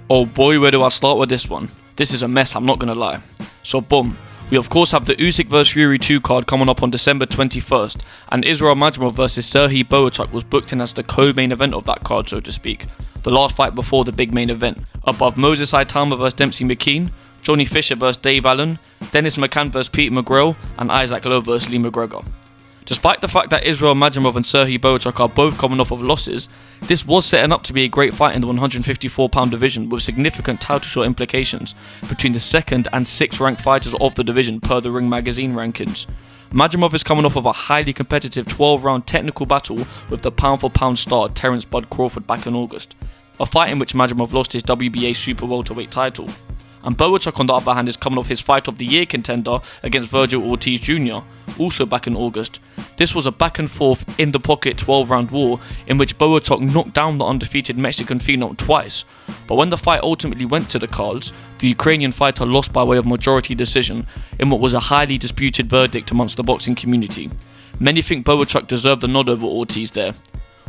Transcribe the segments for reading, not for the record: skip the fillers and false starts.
Oh boy, where do I start with this one? This is a mess, I'm not gonna lie. So boom, we of course have the Usyk vs Fury 2 card coming up on December 21st, and Israil Madrimov vs Serhii Bohachuk was booked in as the co-main event of that card, so to speak. The last fight before the big main event. Above Moses Saitama vs Dempsey McKean, Johnny Fisher vs Dave Allen, Dennis McCann vs Pete McGrail, and Isaac Lowe vs Lee McGregor. Despite the fact that Israil Madrimov and Serhii Bohachuk are both coming off of losses, this was setting up to be a great fight in the 154-pound division with significant title shot implications between the 2nd and 6th ranked fighters of the division per the Ring Magazine rankings. Madrimov is coming off of a highly competitive 12-round technical battle with the pound-for-pound star Terence Bud Crawford back in August, a fight in which Madrimov lost his WBA super welterweight title. And Bohachuk on the other hand is coming off his Fight of the Year contender against Vergil Ortiz Jr., also back in August. This was a back and forth in the pocket 12-round war in which Bohachuk knocked down the undefeated Mexican phenom twice, but when the fight ultimately went to the cards, the Ukrainian fighter lost by way of majority decision in what was a highly disputed verdict amongst the boxing community. Many think Bohachuk deserved the nod over Ortiz there.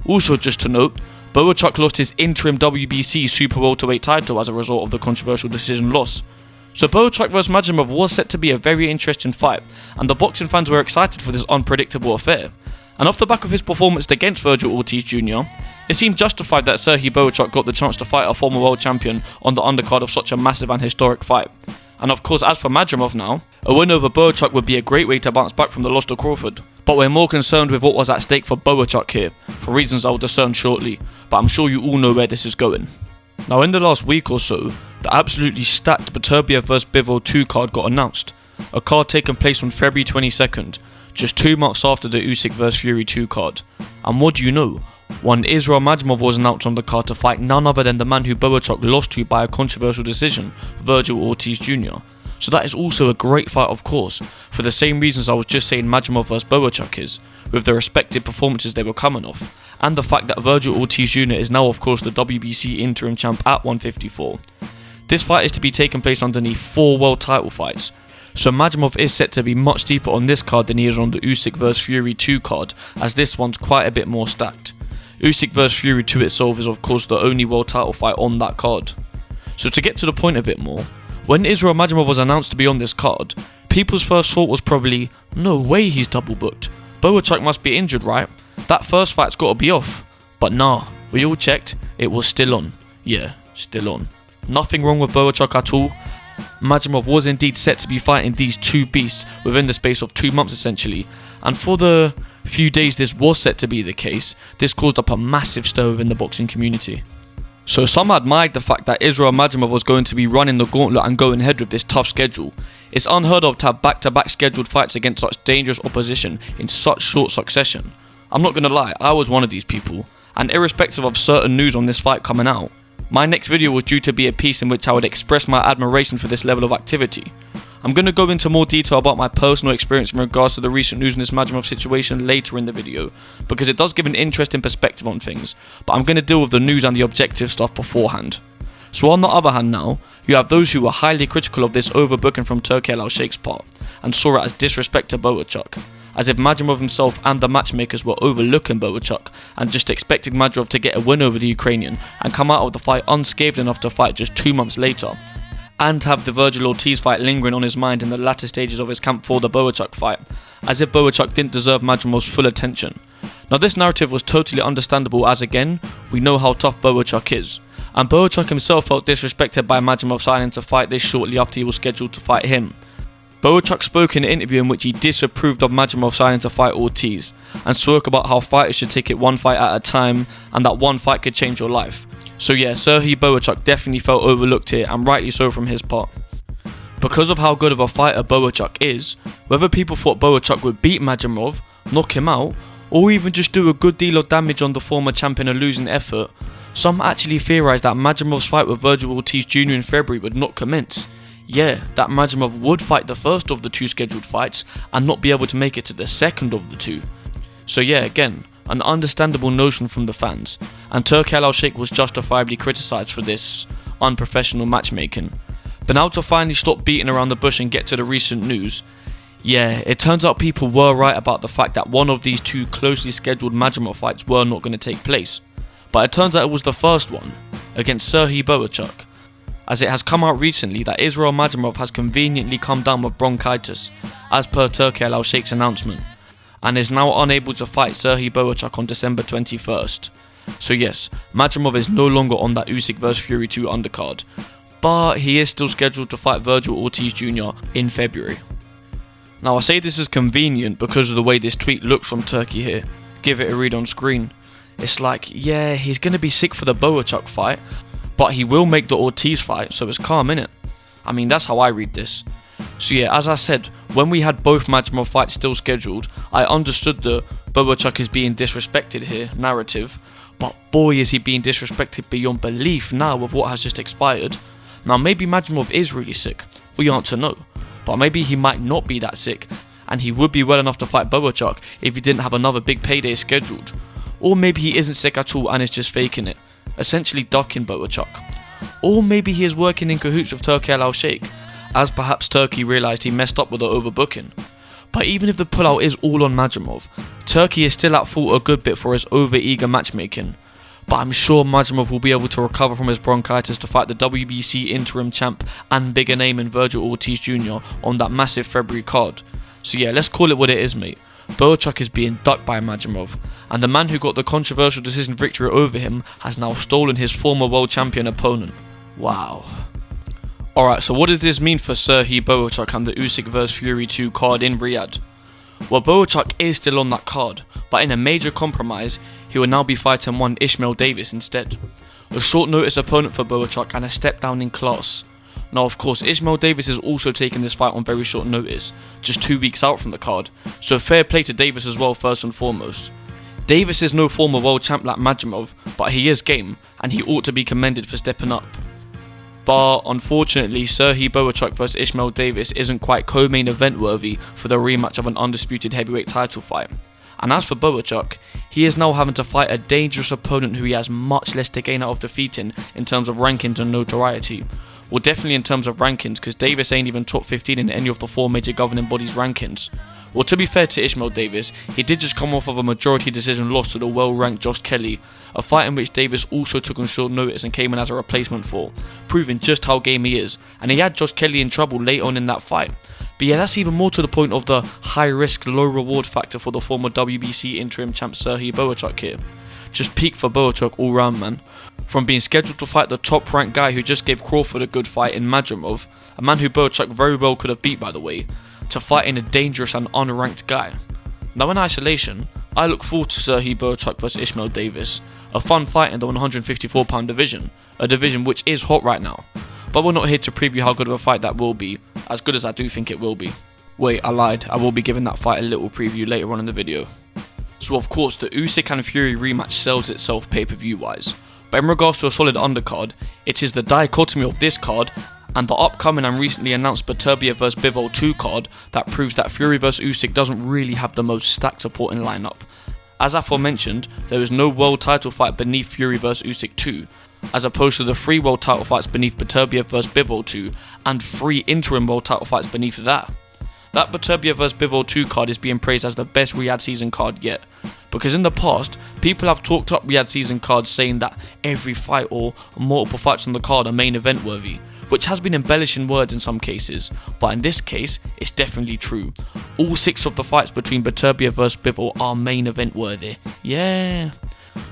Also just to note, Bohachuk lost his interim WBC super welterweight title as a result of the controversial decision loss. So Bohachuk vs Madrimov was set to be a very interesting fight, and the boxing fans were excited for this unpredictable affair. And off the back of his performance against Vergil Ortiz Jr., it seemed justified that Serhii Bohachuk got the chance to fight a former world champion on the undercard of such a massive and historic fight. And of course, as for Madrimov now, a win over Bohachuk would be a great way to bounce back from the loss to Crawford. But we're more concerned with what was at stake for Bohachuk here, for reasons I will discern shortly, but I'm sure you all know where this is going. Now in the last week or so, the absolutely stacked Beterbiev vs Bivol 2 card got announced, a card taking place on February 22nd, just 2 months after the Usyk vs Fury 2 card. And what do you know? One Israil Madrimov was announced on the card to fight none other than the man who Bohachuk lost to by a controversial decision, Vergil Ortiz Jr. So that is also a great fight of course, for the same reasons I was just saying Madrimov vs Bohachuk is, with the respective performances they were coming off, and the fact that Vergil Ortiz Jr. is now of course the WBC interim champ at 154. This fight is to be taking place underneath 4 world title fights, so Madrimov is set to be much deeper on this card than he is on the Usyk vs Fury 2 card, as this one's quite a bit more stacked. Usyk vs Fury 2 itself is of course the only world title fight on that card. So to get to the point a bit more, when Israil Madrimov was announced to be on this card, people's first thought was probably, no way he's double booked. Bohachuk must be injured, right? That first fight's gotta be off. But nah, we all checked, it was still on. Yeah, still on. Nothing wrong with Bohachuk at all. Madrimov was indeed set to be fighting these 2 beasts within the space of 2 months essentially, and for the few days this was set to be the case, this caused up a massive stir within the boxing community. So some admired the fact that Israil Madrimov was going to be running the gauntlet and going ahead with this tough schedule. It's unheard of to have back-to-back scheduled fights against such dangerous opposition in such short succession. I'm not gonna lie, I was one of these people, and irrespective of certain news on this fight coming out, my next video was due to be a piece in which I would express my admiration for this level of activity. I'm going to go into more detail about my personal experience in regards to the recent news in this Madrimov situation later in the video, because it does give an interesting perspective on things, but I'm going to deal with the news and the objective stuff beforehand. So on the other hand now, you have those who were highly critical of this overbooking from Serhii Bohachuk's part, and saw it as disrespect to Bohachuk, as if Madrimov himself and the matchmakers were overlooking Bohachuk and just expecting Madrimov to get a win over the Ukrainian and come out of the fight unscathed enough to fight just 2 months later, and have the Vergil Ortiz fight lingering on his mind in the latter stages of his camp for the Bohachuk fight, as if Bohachuk didn't deserve Madrimov's full attention. Now this narrative was totally understandable, as again, we know how tough Bohachuk is, and Bohachuk himself felt disrespected by Madrimov signing to fight this shortly after he was scheduled to fight him. Bohachuk spoke in an interview in which he disapproved of Madrimov signing to fight Ortiz, and spoke about how fighters should take it one fight at a time, and that one fight could change your life. So yeah, Serhii Bohachuk definitely felt overlooked here, and rightly so from his part. Because of how good of a fighter Bohachuk is, whether people thought Bohachuk would beat Madrimov, knock him out, or even just do a good deal of damage on the former champion a losing effort, some actually theorised that Madrimov's fight with Vergil Ortiz Jr. in February would not commence. Yeah, that Madrimov would fight the first of the 2 scheduled fights and not be able to make it to the second of the 2. So yeah, again, an understandable notion from the fans, and Serhii Bohachuk was justifiably criticised for this unprofessional matchmaking. But now to finally stop beating around the bush and get to the recent news, yeah, it turns out people were right about the fact that one of these 2 closely scheduled Madrimov fights were not going to take place. But it turns out it was the first one, against Serhii Bohachuk, as it has come out recently that Israil Madrimov has conveniently come down with bronchitis, as per Serhhi Bohachuk's announcement, and is now unable to fight Serhii Bohachuk on December 21st. So yes, Madrimov is no longer on that Usyk vs Fury 2 undercard, but he is still scheduled to fight Vergil Ortiz Jr. in February. Now I say this is convenient because of the way this tweet looks from Turkey here. Give it a read on screen. It's like, yeah, he's going to be sick for the Bohachuk fight, but he will make the Ortiz fight, so it's calm, innit? I mean, that's how I read this. So yeah, as I said, when we had both Madrimov fights still scheduled, I understood the Bohachuk is being disrespected here narrative, but boy is he being disrespected beyond belief now with what has just expired. Now maybe Madrimov is really sick, we aren't to know, but maybe he might not be that sick, and he would be well enough to fight Bohachuk if he didn't have another big payday scheduled. Or maybe he isn't sick at all and is just faking it, essentially ducking Bohachuk. Or maybe he is working in cahoots with Serhii Bohachuk, as perhaps Turkey realised he messed up with the overbooking. But even if the pullout is all on Madrimov, Turkey is still at fault a good bit for his over-eager matchmaking. But I'm sure Madrimov will be able to recover from his bronchitis to fight the WBC interim champ and bigger name in Vergil Ortiz Jr. on that massive February card. So yeah, let's call it what it is, mate. Bohachuk is being ducked by Madrimov, and the man who got the controversial decision victory over him has now stolen his former world champion opponent. Wow. Alright, so what does this mean for Serhii Bohachuk and the Usyk vs Fury 2 card in Riyadh? Well, Bohachuk is still on that card, but in a major compromise, he will now be fighting one Ishmael Davis instead. A short notice opponent for Bohachuk and a step down in class. Now of course, Ishmael Davis is also taking this fight on very short notice, just 2 weeks out from the card, so fair play to Davis as well first and foremost. Davis is no former world champ like Madrimov, but he is game, and he ought to be commended for stepping up. But unfortunately, Serhii Bohachuk vs Ishmael Davis isn't quite co-main event worthy for the rematch of an undisputed heavyweight title fight. And as for Bohachuk, he is now having to fight a dangerous opponent who he has much less to gain out of defeating in terms of rankings and notoriety. Well, definitely in terms of rankings, because Davis ain't even top 15 in any of the 4 major governing bodies' rankings. Well, to be fair to Ishmael Davis, he did just come off of a majority decision loss to the well-ranked Josh Kelly, a fight in which Davis also took on short notice and came in as a replacement for, proving just how game he is, and he had Josh Kelly in trouble late on in that fight. But yeah, that's even more to the point of the high-risk, low-reward factor for the former WBC interim champ Serhii Bohachuk here. Just peak for Bohachuk all round, man. From being scheduled to fight the top-ranked guy who just gave Crawford a good fight in Madrimov, a man who Bohachuk very well could have beat by the way, to fighting a dangerous and unranked guy. Now in isolation, I look forward to Serhii Bohachuk vs Ishmael Davis, a fun fight in the 154-pound division, a division which is hot right now. But we're not here to preview how good of a fight that will be, as good as I do think it will be. Wait, I lied, I will be giving that fight a little preview later on in the video. So of course, the Usyk and Fury rematch sells itself pay-per-view wise, but in regards to a solid undercard, it is the dichotomy of this card and the upcoming and recently announced Beterbiev vs Bivol 2 card that proves that Fury vs Usyk doesn't really have the most stacked supporting lineup. As aforementioned, there is no world title fight beneath Fury vs Usyk 2, as opposed to the 3 world title fights beneath Beterbiev vs Bivol 2 and 3 interim world title fights beneath that. That Beterbiev vs Bivol 2 card is being praised as the best Riyadh season card yet, because in the past, people have talked up Riyadh season cards saying that every fight or multiple fights on the card are main event worthy, which has been embellishing words in some cases, but in this case, it's definitely true. All 6 of the fights between Beterbiev vs Bivol are main event worthy. Yeah.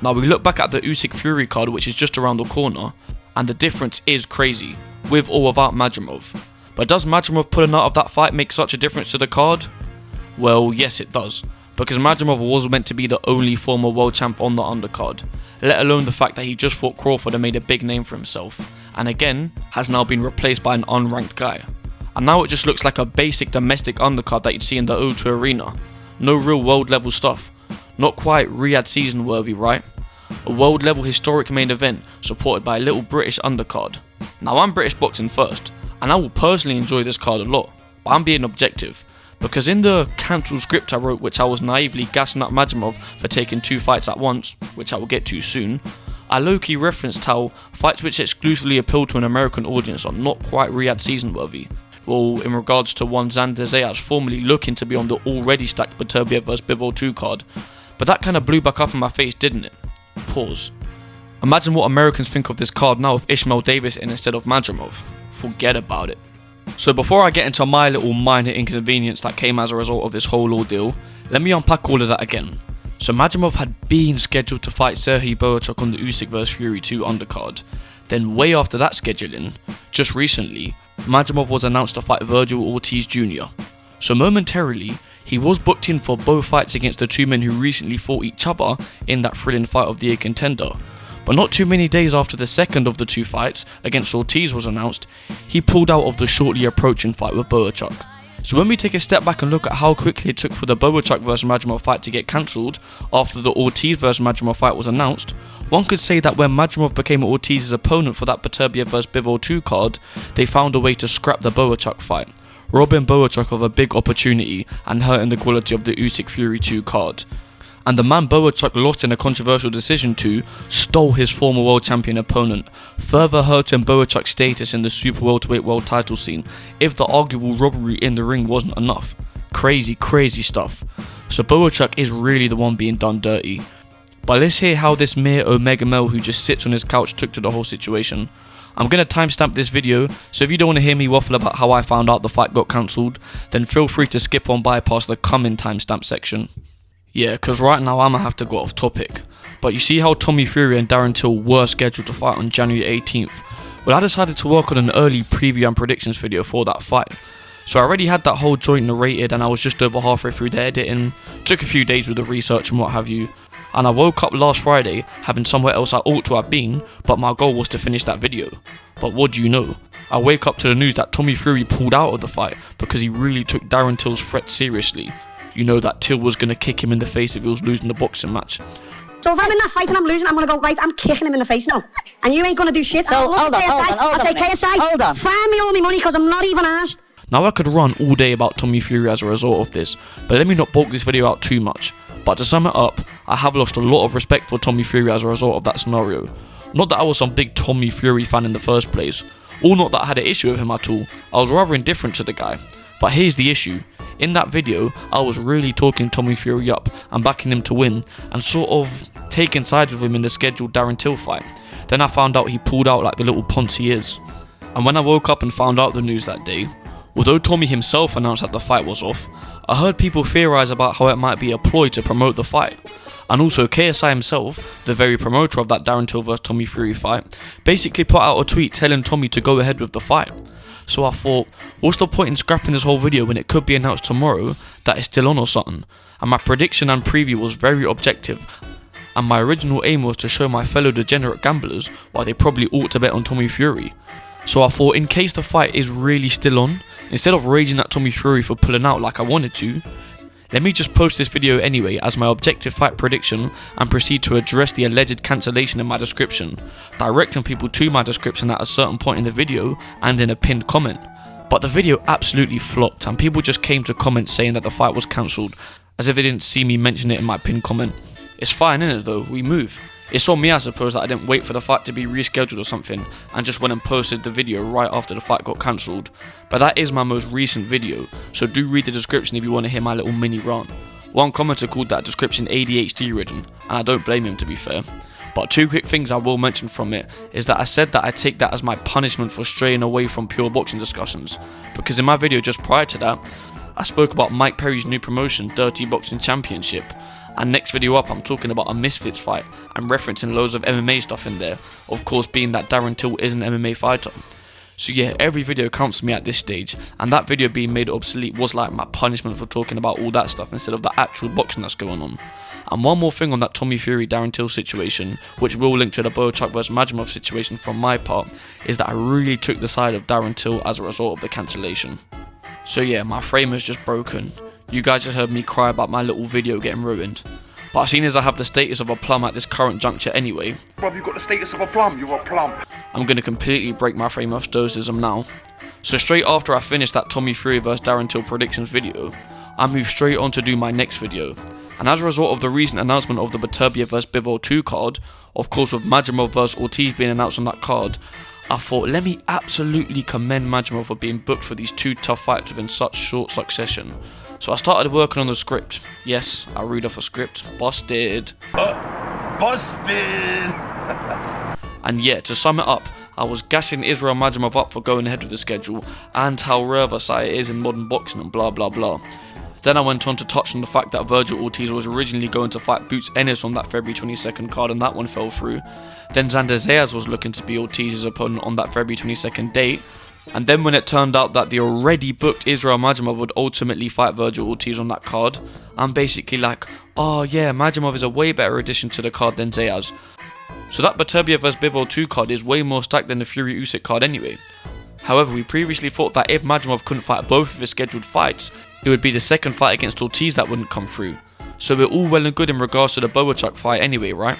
Now we look back at the Usyk Fury card, which is just around the corner, and the difference is crazy, with or without Madrimov. But does Madrimov pulling out of that fight make such a difference to the card? Well, yes it does, because Madrimov was meant to be the only former world champ on the undercard, let alone the fact that he just fought Crawford and made a big name for himself, and again, has now been replaced by an unranked guy. And now it just looks like a basic domestic undercard that you'd see in the O2 arena. No real world level stuff. Not quite Riyadh season worthy, right? A world level historic main event supported by a little British undercard. Now I'm British boxing first, and I will personally enjoy this card a lot, but I'm being objective, because in the cancelled script I wrote, which I was naively gassing up Madrimov for taking 2 fights at once, which I will get to soon, I low-key referenced how fights which exclusively appeal to an American audience are not quite Riyadh season worthy. Well, in regards to one Xander Zayas formerly looking to be on the already stacked Beterbiev vs Bivol 2 card, but that kind of blew back up in my face, didn't it? Pause. Imagine what Americans think of this card now with Ishmael Davis in instead of Madrimov. Forget about it. So before I get into my little minor inconvenience that came as a result of this whole ordeal, let me unpack all of that again. So Madrimov had been scheduled to fight Serhii Bohachuk on the Usyk vs Fury 2 undercard. Then way after that scheduling, just recently, Madrimov was announced to fight Vergil Ortiz Jr. So momentarily, he was booked in for both fights against the two men who recently fought each other in that thrilling fight of the year contender. But not too many days after the second of the two fights against Ortiz was announced, he pulled out of the shortly approaching fight with Bohachuk. So when we take a step back and look at how quickly it took for the Bohachuk vs Madrimov fight to get cancelled after the Ortiz vs Madrimov fight was announced, one could say that when Madrimov became Ortiz's opponent for that Beterbiev vs Bivol 2 card, they found a way to scrap the Bohachuk fight, robbing Bohachuk of a big opportunity and hurting the quality of the Usyk Fury 2 card. And the man Bohachuk lost in a controversial decision to stole his former world champion opponent, further hurting Bohachuk's status in the super welterweight world title scene if the arguable robbery in the ring wasn't enough. Crazy stuff. So Bohachuk is really the one being done dirty. But let's hear how this mere Omega male who just sits on his couch took to the whole situation. I'm going to timestamp this video, so if you don't want to hear me waffle about how I found out the fight got cancelled, then feel free to skip on by past the coming timestamp section. Yeah, because right now I'm going to have to go off topic. But you see how Tommy Fury and Darren Till were scheduled to fight on January 18th? Well, I decided to work on an early preview and predictions video for that fight. So I already had that whole joint narrated and I was just over halfway through the editing, took a few days with the research and what have you. And I woke up last Friday having somewhere else I ought to have been, but my goal was to finish that video. But what do you know? I wake up to the news that Tommy Fury pulled out of the fight because he really took Darren Till's threat seriously. You know that Till was going to kick him in the face if he was losing the boxing match. So if I'm in that fight and I'm losing, I'm going to go, right, I'm kicking him in the face now. And you ain't going to do shit. So, hold on. I'll say, KSI, find me all my money because I'm not even asked. Now I could run all day about Tommy Fury as a result of this, but let me not bulk this video out too much. But to sum it up, I have lost a lot of respect for Tommy Fury as a result of that scenario. Not that I was some big Tommy Fury fan in the first place, or not that I had an issue with him at all. I was rather indifferent to the guy. But here's the issue. In that video, I was really talking Tommy Fury up and backing him to win and sort of taking sides with him in the scheduled Darren Till fight. Then I found out he pulled out like the little ponce he is. And when I woke up and found out the news that day, although Tommy himself announced that the fight was off, I heard people theorise about how it might be a ploy to promote the fight. And also KSI himself, the very promoter of that Darren Till vs Tommy Fury fight, basically put out a tweet telling Tommy to go ahead with the fight. So I thought, what's the point in scrapping this whole video when it could be announced tomorrow that it's still on or something? And my prediction and preview was very objective, and my original aim was to show my fellow degenerate gamblers why they probably ought to bet on Tommy Fury. So I thought, in case the fight is really still on, instead of raging at Tommy Fury for pulling out like I wanted to, let me just post this video anyway as my objective fight prediction and proceed to address the alleged cancellation in my description, directing people to my description at a certain point in the video and in a pinned comment. But the video absolutely flopped and people just came to comment saying that the fight was cancelled, as if they didn't see me mention it in my pinned comment. It's fine, innit though, we move. It's on me I suppose that I didn't wait for the fight to be rescheduled or something and just went and posted the video right after the fight got cancelled. But that is my most recent video, so do read the description if you want to hear my little mini rant. One commenter called that description ADHD ridden, and I don't blame him to be fair. But two quick things I will mention from it is that I said that I take that as my punishment for straying away from pure boxing discussions, because in my video just prior to that, I spoke about Mike Perry's new promotion, Dirty Boxing Championship. And next video up I'm talking about a Misfits fight and referencing loads of MMA stuff in there, of course being that Darren Till is an MMA fighter. So yeah, every video counts to me at this stage, and that video being made obsolete was like my punishment for talking about all that stuff instead of the actual boxing that's going on. And one more thing on that Tommy Fury Darren Till situation, which will link to the Bohachuk vs Madrimov situation from my part, is that I really took the side of Darren Till as a result of the cancellation. So yeah, my frame is just broken. You guys just heard me cry about my little video getting ruined. But seeing as I have the status of a plum at this current juncture anyway, Bruv, you got the status of a plum, you're a plum. I'm going to completely break my frame of stoicism now. So straight after I finished that Tommy Fury vs Darren Till predictions video, I moved straight on to do my next video. And as a result of the recent announcement of the Beterbiev vs Bivol 2 card, of course with Madrimov vs Ortiz being announced on that card, I thought let me absolutely commend Madrimov for being booked for these two tough fights within such short succession. So I started working on the script. Yes, I read off a script. Busted. Busted! And yeah, to sum it up, I was gassing Israil Madrimov up for going ahead with the schedule and how rare Versailles is in modern boxing and blah blah blah. Then I went on to touch on the fact that Vergil Ortiz was originally going to fight Boots Ennis on that February 22nd card and that one fell through. Then Xander Zayas was looking to be Ortiz's opponent on that February 22nd date. And then when it turned out that the already booked Israil Madrimov would ultimately fight Vergil Ortiz on that card, I'm basically like, oh yeah, Madrimov is a way better addition to the card than Zayas. So that Beterbiev vs Bivol 2 card is way more stacked than the Fury Usyk card anyway. However, we previously thought that if Madrimov couldn't fight both of his scheduled fights, it would be the second fight against Ortiz that wouldn't come through. So we're all well and good in regards to the Bohachuk fight anyway, right?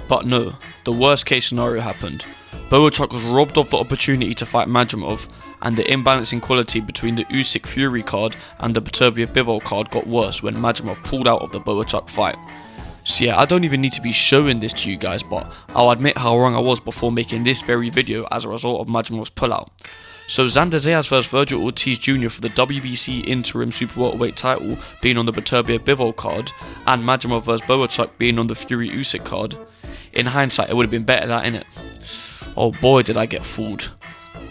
But no, the worst case scenario happened. Bohachuk was robbed of the opportunity to fight Madrimov, and the imbalance in quality between the Usyk Fury card and the Beterbiev Bivol card got worse when Madrimov pulled out of the Bohachuk fight. So yeah, I don't even need to be showing this to you guys, but I'll admit how wrong I was before making this very video as a result of Madrimov's pullout. So Xander Zayas vs Vergil Ortiz Jr. for the WBC interim super welterweight title being on the Beterbiev Bivol card, and Madrimov vs Bohachuk being on the Fury Usyk card. In hindsight, it would have been better that, innit? Oh boy, did I get fooled.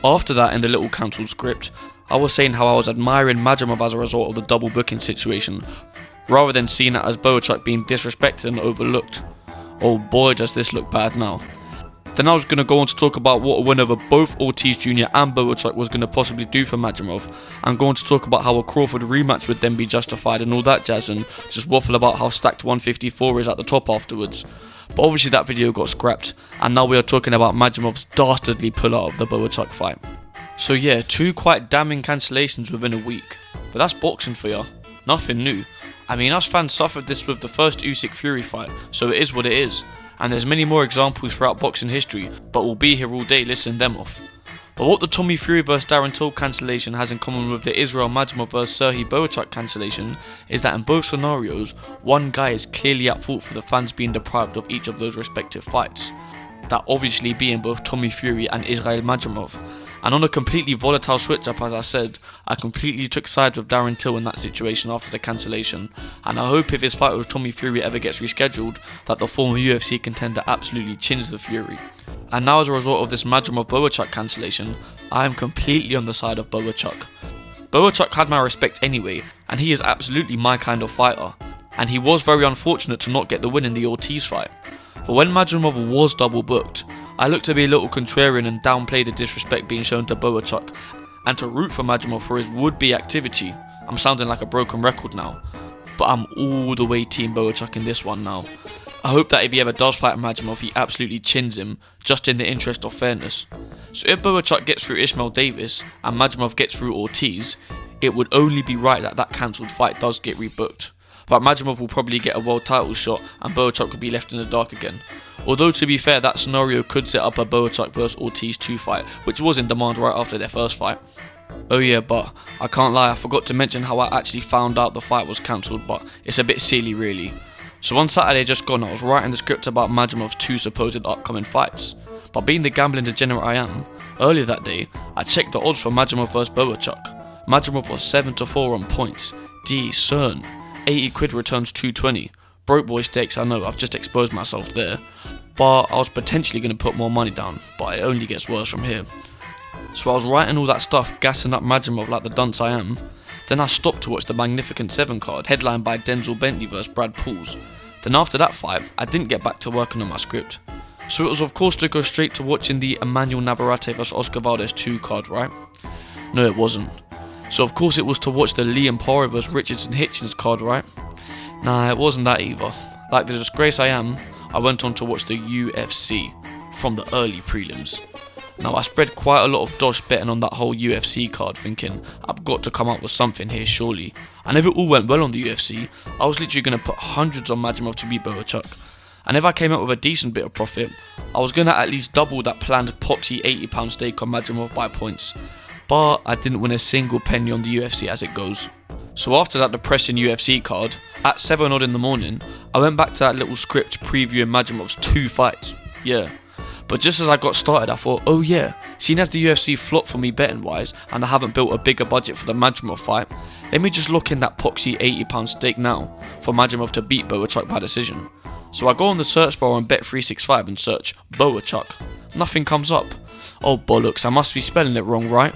After that, in the little cancelled script, I was saying how I was admiring Madrimov as a result of the double booking situation, rather than seeing it as Bohachuk being disrespected and overlooked. Oh boy, does this look bad now. Then I was going to go on to talk about what a win over both Ortiz Jr. and Bohachuk was going to possibly do for Madrimov, and go on to talk about how a Crawford rematch would then be justified and all that jazz, and just waffle about how stacked 154 is at the top afterwards. But obviously that video got scrapped, and now we are talking about Madrimov's dastardly pullout of the Bohachuk fight. So yeah, 2 quite damning cancellations within a week. But that's boxing for ya, nothing new. I mean, us fans suffered this with the first Usyk Fury fight, so it is what it is. And there's many more examples throughout boxing history, but we'll be here all day listing them off. But what the Tommy Fury vs Darren Till cancellation has in common with the Israil Madrimov vs Serhii Bohachuk cancellation is that in both scenarios, one guy is clearly at fault for the fans being deprived of each of those respective fights. That obviously being both Tommy Fury and Israil Madrimov. And on a completely volatile switch up, as I said, I completely took sides with Darren Till in that situation after the cancellation, and I hope if his fight with Tommy Fury ever gets rescheduled, that the former UFC contender absolutely chins the Fury. And now as a result of this Madrimov Bohachuk cancellation, I am completely on the side of Bohachuk. Bohachuk had my respect anyway, and he is absolutely my kind of fighter, and he was very unfortunate to not get the win in the Ortiz fight. But when Madrimov was double booked, I looked to be a little contrarian and downplay the disrespect being shown to Bohachuk, and to root for Madrimov for his would-be activity. I'm sounding like a broken record now, but I'm all the way team Bohachuk in this one now. I hope that if he ever does fight Madrimov, he absolutely chins him, just in the interest of fairness. So if Bohachuk gets through Ishmael Davis, and Madrimov gets through Ortiz, it would only be right that that cancelled fight does get rebooked. But Madrimov will probably get a world title shot, and Bohachuk will be left in the dark again. Although to be fair, that scenario could set up a Bohachuk vs Ortiz 2 fight, which was in demand right after their first fight. Oh yeah, but I can't lie, I forgot to mention how I actually found out the fight was cancelled, but it's a bit silly really. So on Saturday just gone, I was writing the script about Madrimov's 2 supposed upcoming fights. But being the gambling degenerate I am, earlier that day, I checked the odds for Madrimov vs Bohachuk. Madrimov was 7-4 on points. Decent. 80 quid returns 220. Broke boy stakes, I know, I've just exposed myself there. But I was potentially going to put more money down, but it only gets worse from here. So I was writing all that stuff, gassing up Madrimov like the dunce I am. Then I stopped to watch the Magnificent 7 card, headlined by Denzel Bentley vs Brad Pauls. Then after that fight, I didn't get back to working on my script. So it was of course to go straight to watching the Emmanuel Navarrete vs Oscar Valdez 2 card, right? No, it wasn't. So of course it was to watch the Liam Poirier vs Richardson Hitchens card, right? Nah, it wasn't that either. Like the disgrace I am, I went on to watch the UFC from the early prelims. Now I spread quite a lot of dosh betting on that whole UFC card, thinking I've got to come up with something here surely. And if it all went well on the UFC, I was literally going to put hundreds on Madrimov to beat Bohachuk. And if I came up with a decent bit of profit, I was going to at least double that planned poxy £80 stake on Madrimov by points. But I didn't win a single penny on the UFC as it goes. So after that depressing UFC card, at 7 odd in the morning, I went back to that little script previewing Madrimov's 2 fights. Yeah. But just as I got started, I thought, oh yeah, seeing as the UFC flopped for me betting wise, and I haven't built a bigger budget for the Madrimov fight, let me just lock in that poxy £80 stake now for Madrimov to beat Bohachuk by decision. So I go on the search bar on Bet365 and search Bohachuk. Nothing comes up. Oh bollocks, I must be spelling it wrong, right?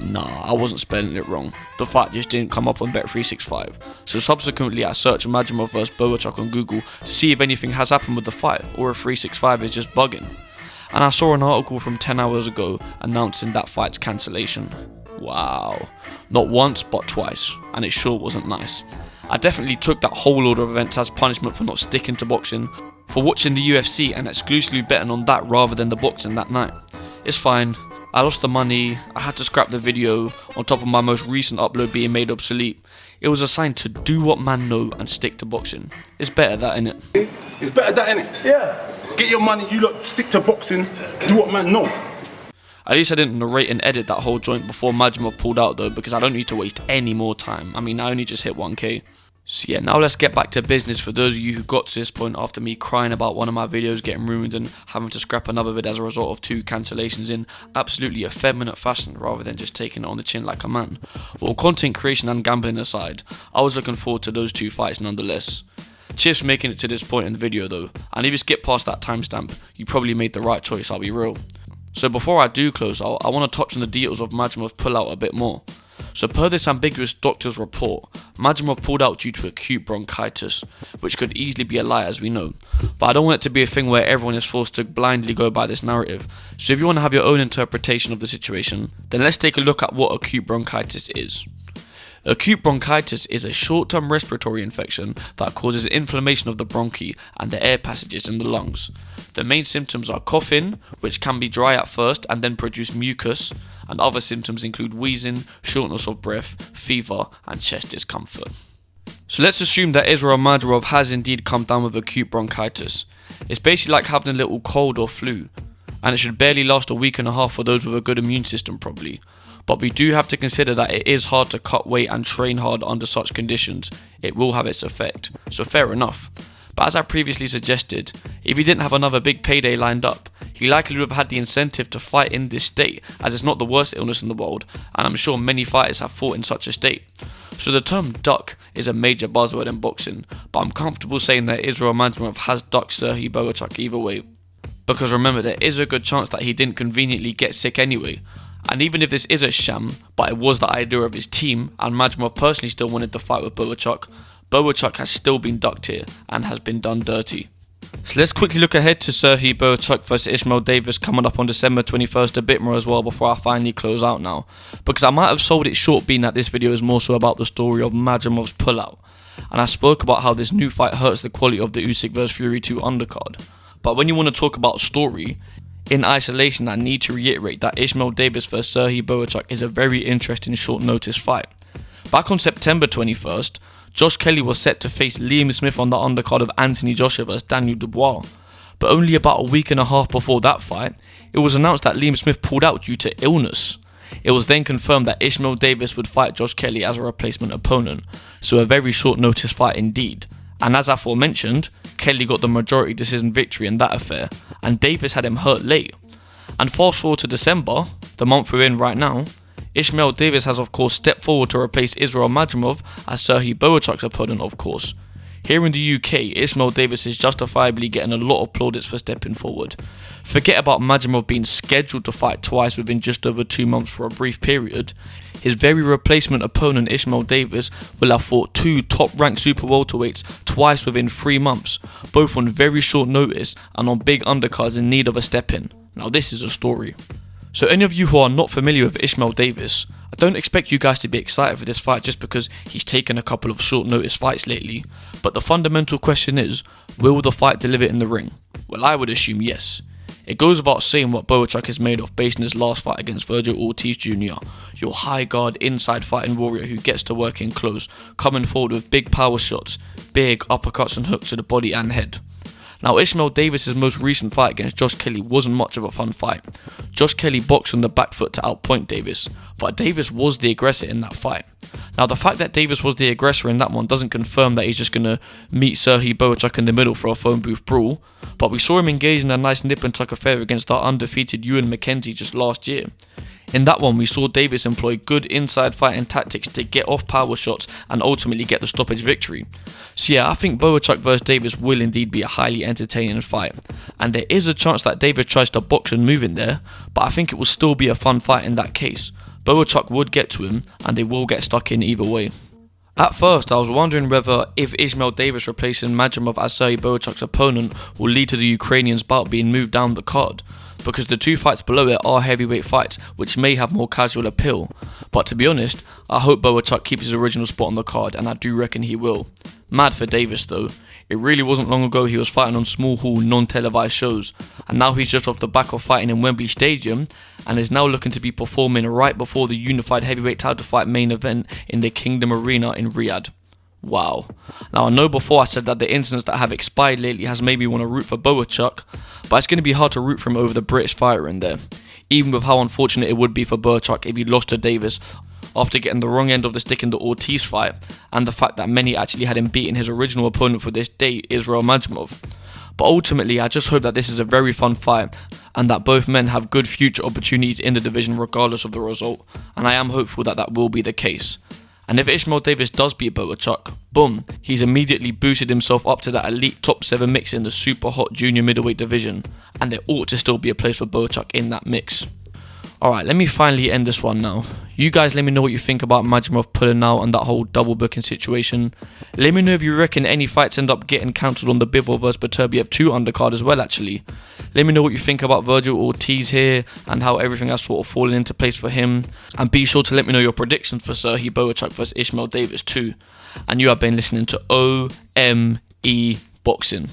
Nah, I wasn't spelling it wrong. The fight just didn't come up on Bet365. So subsequently I searched Madrimov vs Bohachuk on Google to see if anything has happened with the fight or if 365 is just bugging. And I saw an article from 10 hours ago announcing that fight's cancellation. Wow. Not once but twice, and it sure wasn't nice. I definitely took that whole order of events as punishment for not sticking to boxing, for watching the UFC and exclusively betting on that rather than the boxing that night. It's fine. I lost the money, I had to scrap the video, on top of my most recent upload being made obsolete. It was a sign to do what man know and stick to boxing. It's better that, innit? It's better that, innit? Yeah. Get your money, you lot stick to boxing, do what man know. At least I didn't narrate and edit that whole joint before Madrimov pulled out though, because I don't need to waste any more time. I mean, I only just hit 1k. So yeah, now let's get back to business for those of you who got to this point after me crying about one of my videos getting ruined and having to scrap another vid as a result of 2 cancellations in absolutely effeminate fashion rather than just taking it on the chin like a man. Well, content creation and gambling aside, I was looking forward to those 2 fights nonetheless. Cheers for making it to this point in the video though, and if you skip past that timestamp, you probably made the right choice, I'll be real. So before I do close out, I want to touch on the details of Madrimov's pullout a bit more. So per this ambiguous doctor's report, Madrimov pulled out due to acute bronchitis, which could easily be a lie as we know, but I don't want it to be a thing where everyone is forced to blindly go by this narrative. So if you want to have your own interpretation of the situation, then let's take a look at what acute bronchitis is. Acute bronchitis is a short-term respiratory infection that causes inflammation of the bronchi and the air passages in the lungs. The main symptoms are coughing, which can be dry at first and then produce mucus, and other symptoms include wheezing, shortness of breath, fever, and chest discomfort. So let's assume that Israil Madrimov has indeed come down with acute bronchitis. It's basically like having a little cold or flu, and it should barely last a week and a half for those with a good immune system probably. But we do have to consider that it is hard to cut weight and train hard under such conditions. It will have its effect, so fair enough. But as I previously suggested, if he didn't have another big payday lined up, he likely would have had the incentive to fight in this state, as it's not the worst illness in the world, and I'm sure many fighters have fought in such a state. So the term duck is a major buzzword in boxing, but I'm comfortable saying that Israil Madrimov has ducked Serhii Bohachuk either way. Because remember, there is a good chance that he didn't conveniently get sick anyway. And even if this is a sham, but it was the idea of his team, and Madrimov personally still wanted to fight with Bohachuk, Bohachuk has still been ducked here, and has been done dirty. So let's quickly look ahead to Serhii Bohachuk vs Ishmael Davis coming up on December 21st a bit more as well before I finally close out now. Because I might have sold it short being that this video is more so about the story of Madrimov's pullout. And I spoke about how this new fight hurts the quality of the Usyk vs Fury 2 undercard. But when you want to talk about story, in isolation I need to reiterate that Ishmael Davis vs Serhii Bohachuk is a very interesting short notice fight. Back on September 21st, Josh Kelly was set to face Liam Smith on the undercard of Anthony Joshua vs Daniel Dubois. But only about a week and a half before that fight, it was announced that Liam Smith pulled out due to illness. It was then confirmed that Ishmael Davis would fight Josh Kelly as a replacement opponent, so a very short notice fight indeed. And as aforementioned, Kelly got the majority decision victory in that affair, and Davis had him hurt late. And fast forward to December, the month we're in right now, Ishmael Davis has of course stepped forward to replace Israil Madrimov as Serhii Bohachuk's opponent of course. Here in the UK, Ishmael Davis is justifiably getting a lot of plaudits for stepping forward. Forget about Madrimov being scheduled to fight twice within just over 2 months for a brief period. His very replacement opponent Ishmael Davis will have fought 2 top-ranked super welterweights twice within 3 months, both on very short notice and on big undercards in need of a step in. Now this is a story. So any of you who are not familiar with Ishmael Davis, I don't expect you guys to be excited for this fight just because he's taken a couple of short notice fights lately, but the fundamental question is, will the fight deliver in the ring? Well, I would assume yes. It goes without saying what Bohachuk is made of based on his last fight against Vergil Ortiz Jr., your high guard inside fighting warrior who gets to work in close, coming forward with big power shots, big uppercuts and hooks to the body and head. Now Ishmael Davis' most recent fight against Josh Kelly wasn't much of a fun fight. Josh Kelly boxed on the back foot to outpoint Davis, but Davis was the aggressor in that fight. Now the fact that Davis was the aggressor in that one doesn't confirm that he's just going to meet Serhii Bohachuk in the middle for a phone booth brawl, but we saw him engage in a nice nip and tuck affair against our undefeated Ewan McKenzie just last year. In that one, we saw Davis employ good inside fighting tactics to get off power shots and ultimately get the stoppage victory. So yeah, I think Bohachuk vs Davis will indeed be a highly entertaining fight, and there is a chance that Davis tries to box and move in there, but I think it will still be a fun fight in that case. Bohachuk would get to him, and they will get stuck in either way. At first, I was wondering whether if Ishmael Davis replacing Madrimov as Serhii Bohachuk's opponent will lead to the Ukrainian's bout being moved down the card, because the two fights below it are heavyweight fights which may have more casual appeal. But to be honest, I hope Bohachuk keeps his original spot on the card, and I do reckon he will. Mad for Davis though. It really wasn't long ago he was fighting on small hall non-televised shows, and now he's just off the back of fighting in Wembley Stadium and is now looking to be performing right before the unified heavyweight title fight main event in the Kingdom Arena in Riyadh. Wow. Now I know before I said that the incidents that have expired lately has made me want to root for Bohachuk, but it's going to be hard to root for him over the British fighter in there, even with how unfortunate it would be for Bohachuk if he lost to Davis after getting the wrong end of the stick in the Ortiz fight, and the fact that many actually had him beating his original opponent for this date, Israil Madrimov. But ultimately, I just hope that this is a very fun fight, and that both men have good future opportunities in the division regardless of the result, and I am hopeful that that will be the case. And if Ishmael Davis does beat Bohachuk, boom, he's immediately boosted himself up to that elite top 7 mix in the super hot junior middleweight division, and there ought to still be a place for Bohachuk in that mix. Alright, let me finally end this one now. You guys let me know what you think about Madrimov pulling out and that whole double booking situation. Let me know if you reckon any fights end up getting cancelled on the Bivol vs Beterbiev 2 undercard as well actually. Let me know what you think about Vergil Ortiz here and how everything has sort of fallen into place for him. And be sure to let me know your predictions for Serhii Bohachuk vs Ishmael Davis too. And you have been listening to O.M.E Boxing.